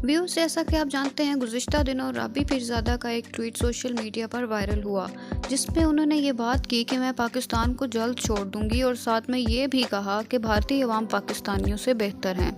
Viewers, जैसा कि आप जानते हैं, गुज़िश्ता दिनों राबी पीरज़ादा का एक ट्वीट सोशल मीडिया पर वायरल हुआ, जिसमें उन्होंने ये बात की कि मैं पाकिस्तान को जल्द छोड़ दूंगी और साथ में ये भी कहा कि भारतीय अवाम पाकिस्तानियों से बेहतर हैं।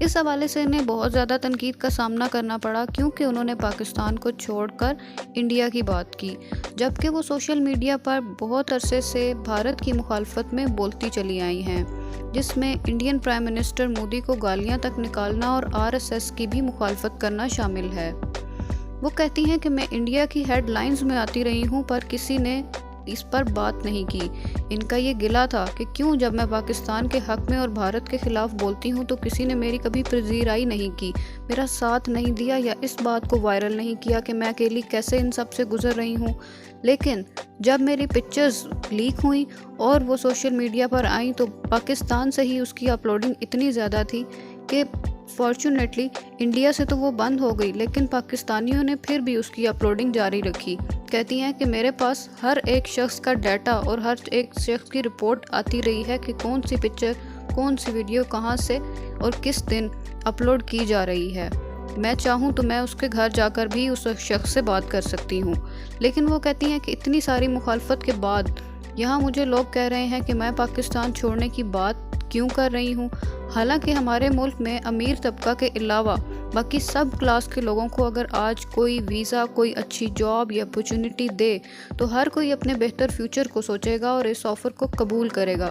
इस हवाले से इन्हें बहुत ज़्यादा तनकीद का सामना करना पड़ा, क्योंकि उन्होंने पाकिस्तान को छोड़कर इंडिया की बात की, जबकि वो सोशल मीडिया पर बहुत अरसे से भारत की मुखालफत में बोलती चली आई हैं, जिसमें इंडियन प्राइम मिनिस्टर मोदी को गालियां तक निकालना और आरएसएस की भी मुखालफत करना शामिल है। वो कहती हैं कि मैं इंडिया की हेडलाइंस में आती रही हूँ, पर किसी ने इस पर बात नहीं की। इनका ये गिला था कि क्यों जब मैं पाकिस्तान के हक में और भारत के खिलाफ बोलती हूँ तो किसी ने मेरी कभी पजीराई नहीं की, मेरा साथ नहीं दिया या इस बात को वायरल नहीं किया कि मैं अकेली कैसे इन सब से गुजर रही हूँ। लेकिन जब मेरी पिक्चर्स लीक हुई और वो सोशल मीडिया पर आई तो पाकिस्तान से ही उसकी अपलोडिंग इतनी ज़्यादा थी कि फॉर्चुनेटली इंडिया से तो वो बंद हो गई, लेकिन पाकिस्तानियों ने फिर भी उसकी अपलोडिंग जारी रखी। कहती हैं कि मेरे पास हर एक शख्स का डाटा और हर एक शख्स की रिपोर्ट आती रही है कि कौन सी पिक्चर, कौन सी वीडियो कहां से और किस दिन अपलोड की जा रही है। मैं चाहूं तो मैं उसके घर जाकर भी उस शख्स से बात कर सकती हूं। लेकिन वो कहती हैं कि इतनी सारी मुखालफत के बाद यहाँ मुझे लोग कह रहे हैं कि मैं पाकिस्तान छोड़ने की बात क्यों कर रही हूँ। हालांकि हमारे मुल्क में अमीर तबका के अलावा बाकी सब क्लास के लोगों को अगर आज कोई वीज़ा, कोई अच्छी जॉब या अपॉर्चुनिटी दे तो हर कोई अपने बेहतर फ्यूचर को सोचेगा और इस ऑफ़र को कबूल करेगा,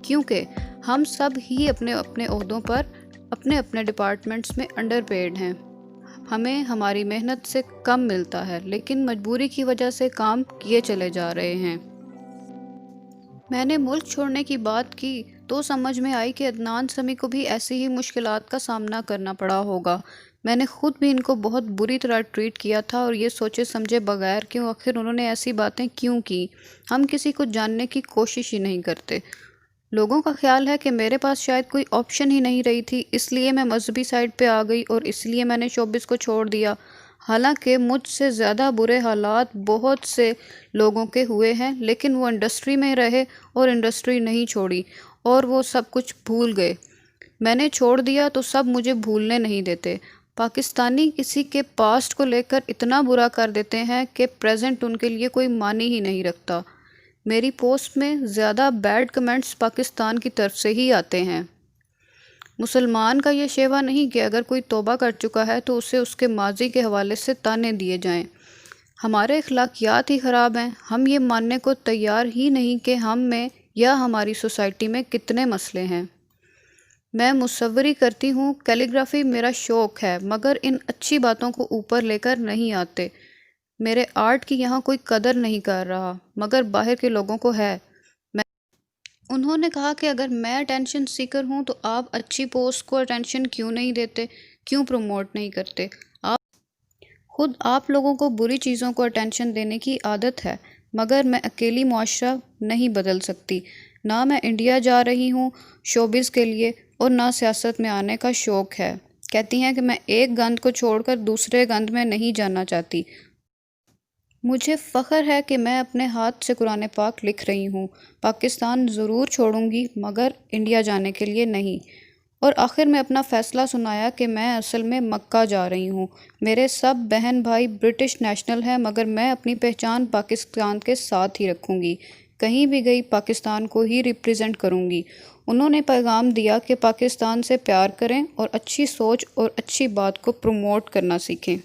क्योंकि हम सब ही अपने अपने ओहदों पर अपने अपने डिपार्टमेंट्स में अंडरपेड हैं। हमें हमारी मेहनत से कम मिलता है, लेकिन मजबूरी की वजह से काम किए चले जा रहे हैं। मैंने मुल्क छोड़ने की बात की तो समझ में आई कि अदनान समी को भी ऐसी ही मुश्किलात का सामना करना पड़ा होगा। मैंने खुद भी इनको बहुत बुरी तरह ट्रीट किया था और ये सोचे समझे बगैर कि आखिर उन्होंने ऐसी बातें क्यों की। हम किसी को जानने की कोशिश ही नहीं करते। लोगों का ख्याल है कि मेरे पास शायद कोई ऑप्शन ही नहीं रही थी, इसलिए मैं मजहबी साइड पे आ गई और इसलिए मैंने शोबिस को छोड़ दिया। हालांकि मुझसे ज़्यादा बुरे हालात बहुत से लोगों के हुए हैं, लेकिन वो इंडस्ट्री में रहे और इंडस्ट्री नहीं छोड़ी और वो सब कुछ भूल गए। मैंने छोड़ दिया तो सब मुझे भूलने नहीं देते। पाकिस्तानी किसी के पास्ट को लेकर इतना बुरा कर देते हैं कि प्रेजेंट उनके लिए कोई मानी ही नहीं रखता। मेरी पोस्ट में ज़्यादा बैड कमेंट्स पाकिस्तान की तरफ से ही आते हैं। मुसलमान का ये शेवा नहीं कि अगर कोई तौबा कर चुका है तो उसे उसके माजी के हवाले से ताने दिए जाएं। हमारे अखलाकियात ही ख़राब हैं। हम ये मानने को तैयार ही नहीं कि हम में या हमारी सोसाइटी में कितने मसले हैं। मैं मुसव्वरी करती हूँ, कैलीग्राफी मेरा शौक़ है, मगर इन अच्छी बातों को ऊपर लेकर नहीं आते। मेरे आर्ट की यहाँ कोई कदर नहीं कर रहा, मगर बाहर के लोगों को है। उन्होंने कहा कि अगर मैं अटेंशन सीकर हूँ तो आप अच्छी पोस्ट को अटेंशन क्यों नहीं देते, क्यों प्रमोट नहीं करते। आप लोगों को बुरी चीज़ों को अटेंशन देने की आदत है, मगर मैं अकेली मुआशरा नहीं बदल सकती। ना मैं इंडिया जा रही हूँ शोबिस के लिए और ना सियासत में आने का शौक़ है। कहती हैं कि मैं एक गंद को छोड़कर दूसरे गंद में नहीं जाना चाहती। मुझे फ़ख्र है कि मैं अपने हाथ से कुरान पाक लिख रही हूँ। पाकिस्तान ज़रूर छोड़ूंगी, मगर इंडिया जाने के लिए नहीं। और आखिर में अपना फ़ैसला सुनाया कि मैं असल में मक्का जा रही हूँ। मेरे सब बहन भाई ब्रिटिश नेशनल हैं, मगर मैं अपनी पहचान पाकिस्तान के साथ ही रखूँगी। कहीं भी गई पाकिस्तान को ही रिप्रेजेंट करूँगी। उन्होंने पैगाम दिया कि पाकिस्तान से प्यार करें और अच्छी सोच और अच्छी बात को प्रमोट करना सीखें।